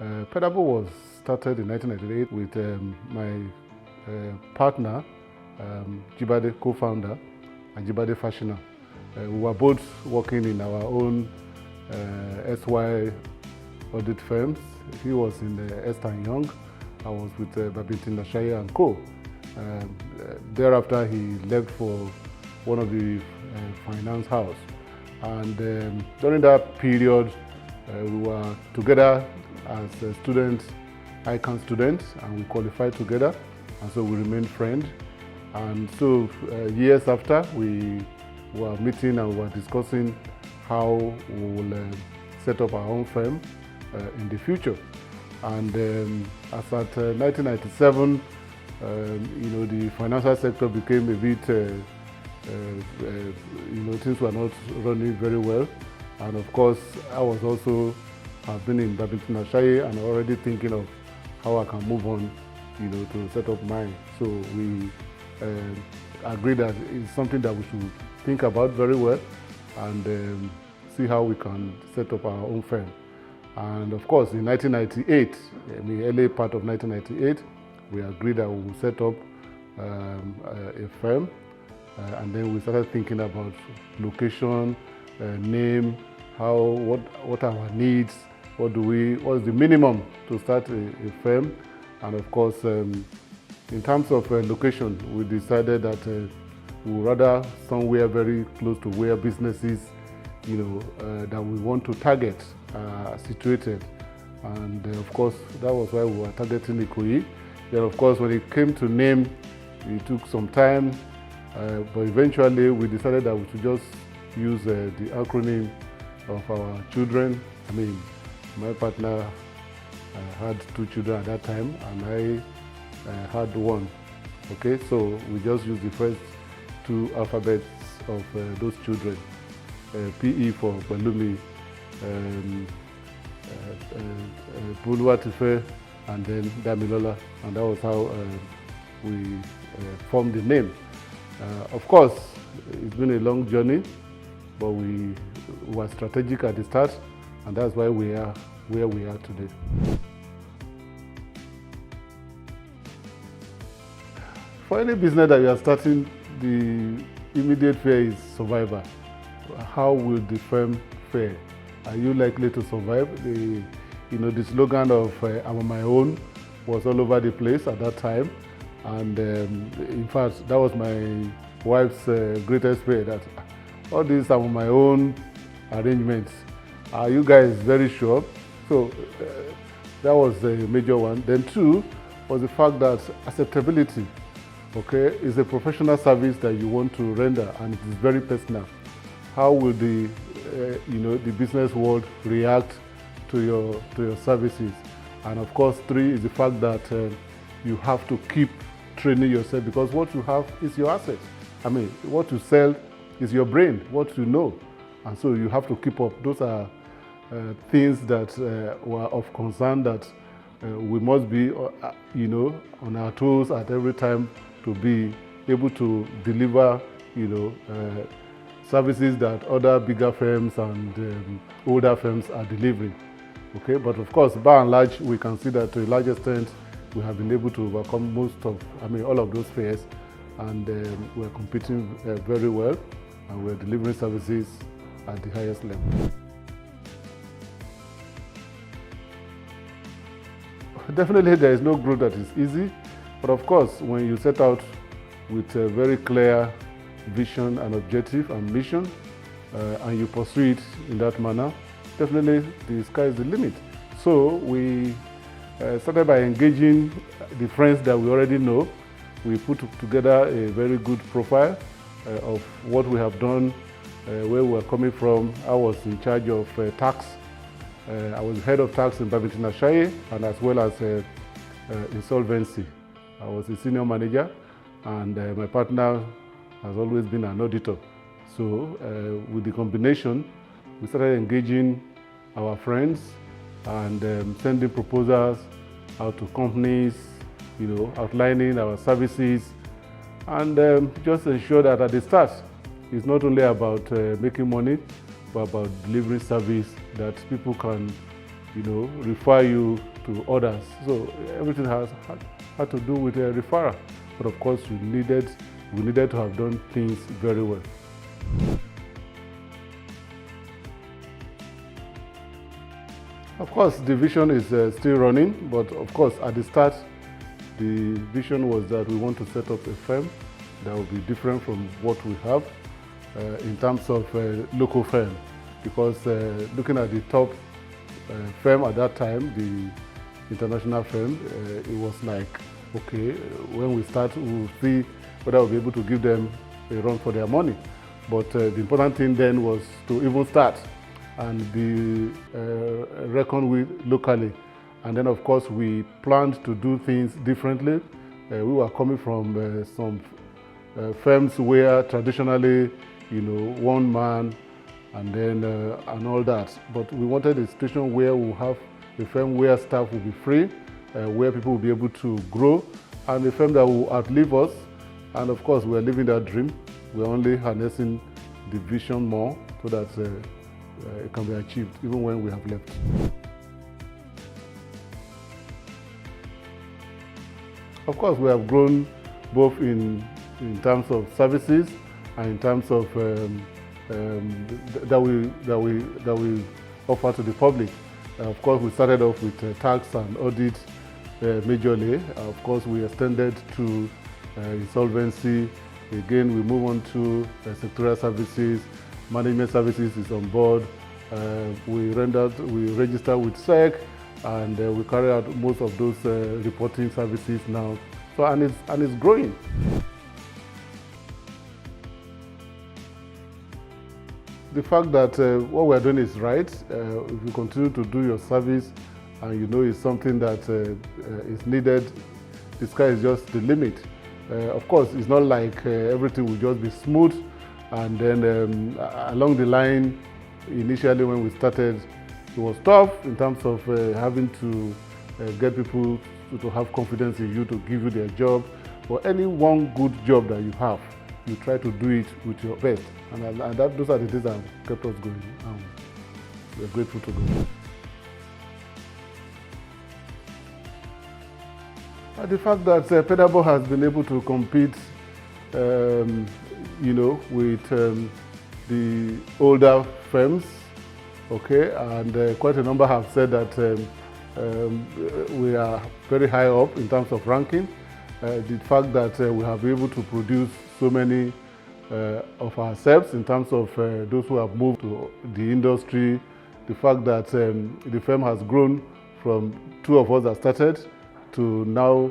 Pedabo was started in 1998 with my partner, Jibade, co-founder, and Jibade Fashioner. We were both working in our own SY audit firms. He was in Ernst & Young. I was with Babington Ashaya and Co. Thereafter, he left for one of the finance house. And during that period, we were together as students, ICANN students, and we qualified together, and so we remained friends. And so years after, we were meeting and we were discussing how we will set up our own firm in the future. And as at 1997, the financial sector became a bit, things were not running very well. And of course, I was also have been in Babington Ashaya and already thinking of how I can move on, to set up mine. So we agreed that it's something that we should think about very well and see how we can set up our own firm. And of course, in 1998, in the early part of 1998, we agreed that we would set up a firm, and then we started thinking about location, name, what are our needs, what is the minimum to start a firm, and of course, in terms of location, we decided that we would rather somewhere very close to where businesses, that we want to target are situated, and of course, that was why we were targeting Ikoyi. Then, of course, when it came to name, it took some time, but eventually we decided that we should just use the acronym of our children. I mean, my partner had 2 children at that time, and I had 1. Okay, so we just used the first 2 alphabets of those children. PE for Balumi, Buluwatife, and then Damilola, and that was how we formed the name. Of course, it's been a long journey, but we were strategic at the start, and that's why we are where we are today. For any business that you are starting, the immediate fear is survival. How will the firm fare? Are you likely to survive? The slogan of I'm on my own was all over the place at that time. And in fact, that was my wife's greatest fear, that all these are on my own arrangements. Are you guys very sure? So that was a major one. Then 2 was the fact that acceptability, okay, is a professional service that you want to render, and it is very personal. How will the business world react to your services? And of course, 3 is the fact that you have to keep training yourself, because what you have is your asset. I mean, what you sell is your brain, what you know, and so you have to keep up. Those are things that were of concern, that we must be, on our toes at every time to be able to deliver, services that other bigger firms and older firms are delivering. Okay, but of course, by and large, we can see that to a large extent, we have been able to overcome all of those fears, and we're competing very well, and we're delivering services at the highest level. Definitely, there is no growth that is easy, but of course, when you set out with a very clear vision and objective and mission, and you pursue it in that manner, definitely the sky is the limit. So we started by engaging the friends that we already know. We put together a very good profile of what we have done, where we are coming from. I was in charge of tax. I was head of tax in Babington Ashaya, and as well as insolvency. I was a senior manager, and my partner has always been an auditor. So with the combination, we started engaging our friends and sending proposals out to companies, outlining our services, and just ensure that at the start, it's not only about making money, but about delivering service that people can, refer you to others. So everything had to do with a referral. But of course, we needed to have done things very well. Of course, the vision is still running, but of course, at the start, the vision was that we want to set up a firm that will be different from what we have in terms of local firm. Because looking at the top firm at that time, the international firm, it was like, okay, when we start, we'll see whether we'll be able to give them a run for their money. But the important thing then was to even start and be reckoned with locally. And then, of course, we planned to do things differently. We were coming from some firms where traditionally, one man and then and all that. But we wanted a situation where we'll have a firm where staff will be free, where people will be able to grow, and a firm that will outlive us. And of course, we're living that dream. We're only harnessing the vision more so that it can be achieved even when we have left. Of course, we have grown both in terms of services and in terms of that we offer to the public. Of course, we started off with tax and audit majorly. Of course, we extended to insolvency. Again, we move on to sectorial services. Management services is on board. We register with SEC, and we carry out most of those reporting services now. So and it's growing. The fact that what we're doing is right. If you continue to do your service, and it's something that is needed, the sky is just the limit. Of course, it's not like everything will just be smooth. And then along the line, initially when we started, it was tough in terms of having to get people to have confidence in you, to give you their job. But any one good job that you have, you try to do it with your best. And those are the things that have kept us going. We're grateful to God. The fact that Pedabo has been able to compete with the older firms, okay, and quite a number have said that we are very high up in terms of ranking. The fact that we have been able to produce so many of ourselves in terms of those who have moved to the industry, the fact that the firm has grown from 2 of us that started to now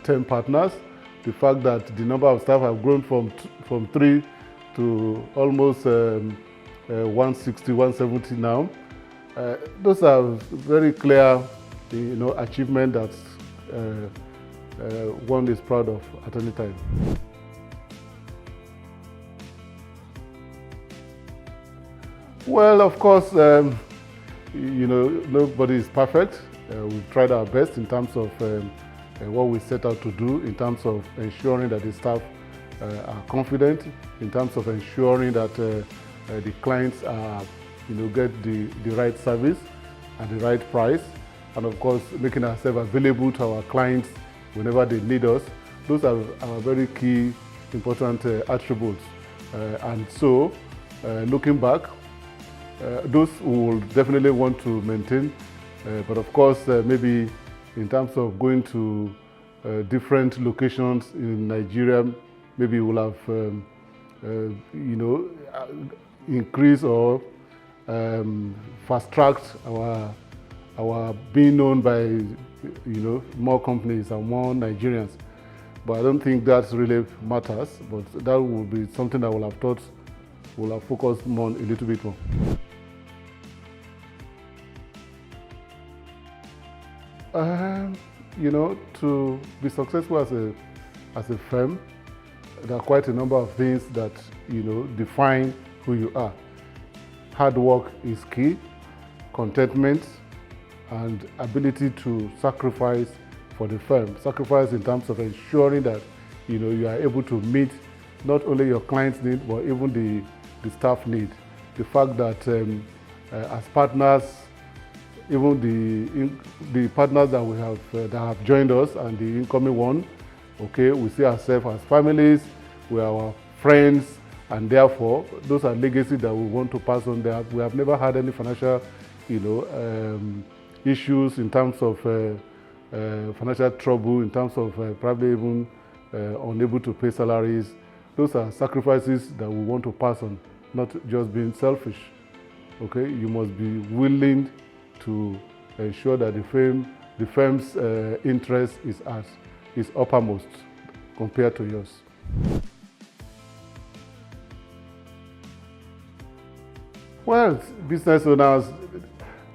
10 partners. The fact that the number of staff have grown from 3 to almost 160, 170 now. Those are very clear, achievement that one is proud of at any time. Well, of course, nobody is perfect. We've tried our best in terms of what we set out to do, in terms of ensuring that the staff are confident, in terms of ensuring that the clients are, get the right service at the right price, and of course making ourselves available to our clients whenever they need us. Those are our very key, important attributes. And so, looking back, those we will definitely want to maintain. But of course, maybe in terms of going to different locations in Nigeria, maybe we'll have, increased or fast-tracked our being known by, more companies and more Nigerians. But I don't think that really matters. But that will be something that we'll have focused more on a little bit more. To be successful as a firm, there are quite a number of things that define who you are. Hard work is key, contentment, and ability to sacrifice for the firm. Sacrifice in terms of ensuring that you are able to meet not only your clients' need, but even the staff need. The fact that as partners, even the partners that we have that have joined us and the incoming one, okay, we see ourselves as families, we are our friends, and therefore those are legacies that we want to pass on. There, we have never had any financial, issues in terms of financial trouble, in terms of probably even unable to pay salaries. Those are sacrifices that we want to pass on, not just being selfish. Okay, you must be willing to ensure that the firm's interest is uppermost compared to yours. Well, business owners,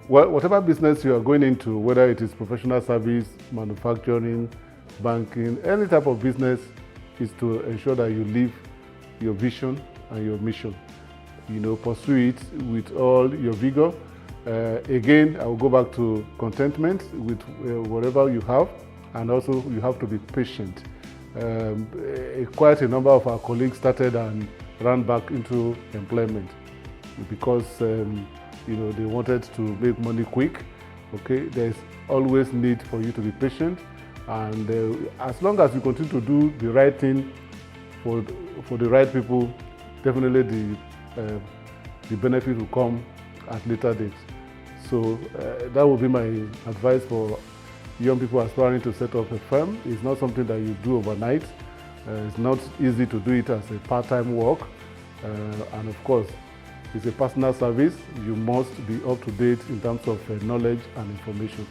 whatever business you are going into, whether it is professional service, manufacturing, banking, any type of business, is to ensure that you live your vision and your mission. Pursue it with all your vigor. Again, I will go back to contentment with whatever you have, and also you have to be patient. Quite a number of our colleagues started and ran back into employment because they wanted to make money quick. Okay, there's always need for you to be patient, and as long as you continue to do the right thing for the right people, definitely the benefit will come at later dates. So that would be my advice for young people aspiring to set up a firm. It's not something that you do overnight. It's not easy to do it as a part-time work, and of course, it's a personal service. You must be up to date in terms of knowledge and information.